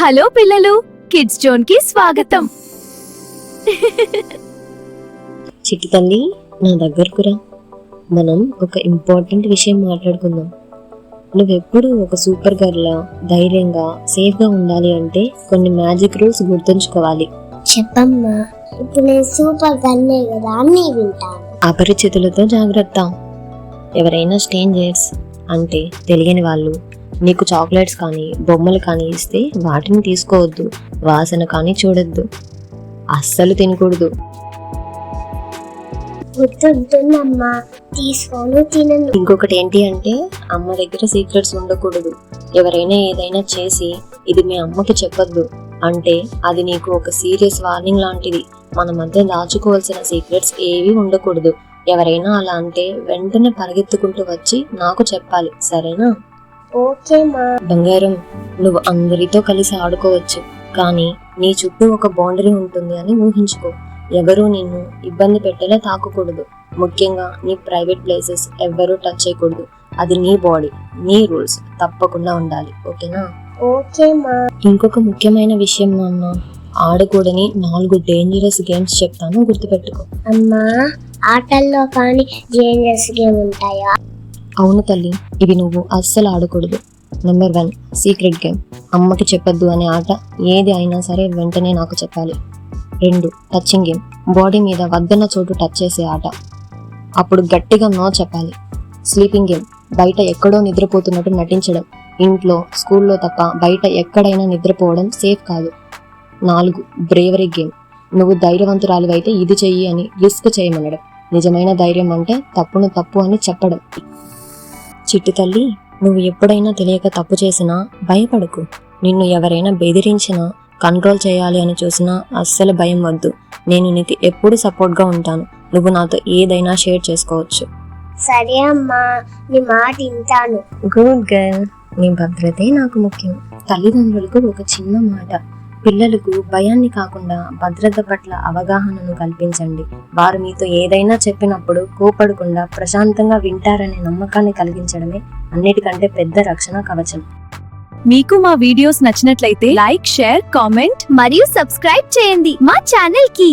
Hello పిల్లలు, kids zone కి స్వాగతం. చిట్టి తల్లి, నా దగ్గరకు రా. మనం ఒక ఇంపార్టెంట్ విషయం మాట్లాడుకుందాం. నువ్వెప్పుడు ఒక సూపర్ గర్ల్లా ధైర్యంగా సేఫ్గా ఉండాలి అంటే కొన్ని మ్యాజిక్ రూల్స్ గుర్తుంచుకోవాలి. చెప్పమ్మా. ఇప్పుడు నేను సూపర్ గన్నే కదా, అన్నీ వింటాను. అపరిచితులతో జాగ్రత్త. ఎవరైనా స్ట్రేంజర్స్ అంటే తెలియని వాళ్ళు నీకు చాక్లెట్స్ కానీ బొమ్మలు కానీ ఇస్తే వాటిని తీసుకోవద్దు. వాసన కానీ చూడొద్దు. అస్సలు తినకూడదు. గుర్తుంటుందమ్మా, తీసుకోను, తినను. ఇంకొకటి ఏంటి అంటే అమ్మ దగ్గర సీక్రెట్స్ ఉండకూడదు. ఎవరైనా ఏదైనా చేసి ఇది మీ అమ్మకి చెప్పొద్దు అంటే అది నీకు ఒక సీరియస్ వార్నింగ్ లాంటిది. మన మధ్య దాచుకోవాల్సిన సీక్రెట్స్ ఏవి ఉండకూడదు. ఎవరైనా అలా అంటే వెంటనే పరిగెత్తుకుంటూ వచ్చి నాకు చెప్పాలి, సరేనా? ఓకే మా. బంగారం, నువ్వు అందరితో కలిసి ఆడుకోవచ్చు, కానీ నీ చుట్టూ ఒక బౌండరీ ఉంటుంది అని ఊహించుకో. ఎవరూ నిన్ను ఇబ్బంది పెట్టేలా తాకకూడదు. ముఖ్యంగా నీ ప్రైవేట్ ప్లేసెస్ ఎవ్వరూ టచ్ చేయకూడదు. అది నీ బాడీ, నీ రూల్స్ తప్పకుండా ఉండాలి, ఓకేనా? ఓకే మా. ఇంకొక ముఖ్యమైన విషయం నాన్న, ఆడకూడని 4 డేంజరస్ గేమ్స్ చెప్తాను, గుర్తుపెట్టుకో. అమ్మా, ఆటల్లో కానీ డేంజరస్ గేమ్ ఉంటాయా? అవును తల్లి, ఇవి నువ్వు అస్సలు ఆడకూడదు. Number 1 secret game. అమ్మకి చెప్పొద్దు అనే ఆట. ఏది అయినా సరే వెంటనే నాకు చెప్పాలి. 2 టచింగ్ గేమ్. బాడీ మీద వద్దన్న చోటు టచ్ చేసే ఆట. అప్పుడు గట్టిగా నో చెప్పాలి. Sleeping game. బయట ఎక్కడో నిద్రపోతున్నట్టు నటించడం. ఇంట్లో, స్కూల్లో తప్ప బయట ఎక్కడైనా నిద్రపోవడం సేఫ్ కాదు. 4 బ్రేవరీ గేమ్. నువ్వు ధైర్యవంతురాలివైతే ఇది చెయ్యి అని రిస్క్ చేయమనడం. నిజమైన ధైర్యం అంటే తప్పును తప్పు అని చెప్పడం. చిట్టి తల్లి, నువ్వు ఎప్పుడైనా తెలియక తప్పు చేసినా భయపడకు. నిన్ను ఎవరైనా బెదిరించినా, కంట్రోల్ చేయాలి అని చూసినా అస్సలు భయం వద్దు. నేను నీకు ఎప్పుడు సపోర్ట్గా ఉంటాను. నువ్వు నాతో ఏదైనా షేర్ చేసుకోవచ్చు. సరే అమ్మా, నీ మాట వింటాను. Good girl. నీ భద్రతే నాకు ముఖ్యం. తల్లిదండ్రులకు ఒక చిన్న మాట, పిల్లలకు భయాన్ని కాకుండా భద్రత పట్ల అవగాహనను కల్పించండి. వారు మీతో ఏదైనా చెప్పినప్పుడు కోపడకుండా ప్రశాంతంగా వింటారనే నమ్మకాన్ని కలిగించడమే అన్నిటికంటే పెద్ద రక్షణ కవచం. మీకు మా వీడియోస్ నచ్చినట్లయితే లైక్, షేర్, కామెంట్ మరియు సబ్స్క్రైబ్ చేయండి మా ఛానల్ కి.